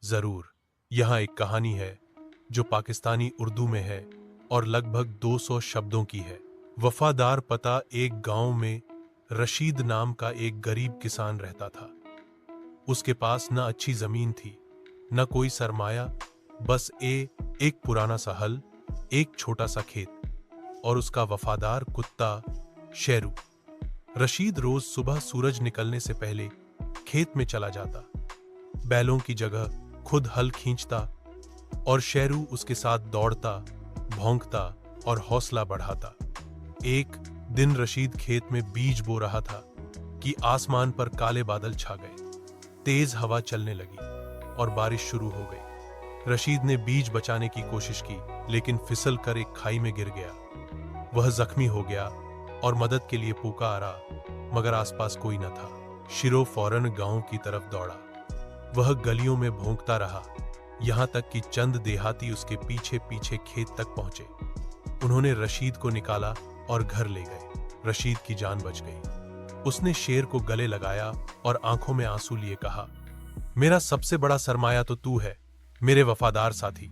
जरूर, यहाँ एक कहानी है जो पाकिस्तानी उर्दू में है और लगभग 200 शब्दों की है। वफादार पता। एक गांव में रशीद नाम का एक गरीब किसान रहता था। उसके पास न अच्छी जमीन थी, न कोई सरमाया, बस एक पुराना सा हल, एक छोटा सा खेत और उसका वफादार कुत्ता शेरू। रशीद रोज सुबह सूरज निकलने से पहले खेत में चला जाता, बैलों की जगह खुद हल खींचता और शेरू उसके साथ दौड़ता, भौंकता और हौसला बढ़ाता। एक दिन रशीद खेत में बीज बो रहा था कि आसमान पर काले बादल छा गए। तेज हवा चलने लगी और बारिश शुरू हो गई। रशीद ने बीज बचाने की कोशिश की, लेकिन फिसल कर एक खाई में गिर गया। वह जख्मी हो गया और मदद के लिए पुकारा, मगर आसपास कोई न था। शेरू फौरन गांव की तरफ दौड़ा। वह गलियों में भौंकता रहा, यहां तक कि चंद देहाती उसके पीछे पीछे खेत तक पहुंचे। उन्होंने रशीद को निकाला और घर ले गए। रशीद की जान बच गई। उसने शेर को गले लगाया और आंखों में आंसू लिए कहा, मेरा सबसे बड़ा सरमाया तो तू है, मेरे वफादार साथी।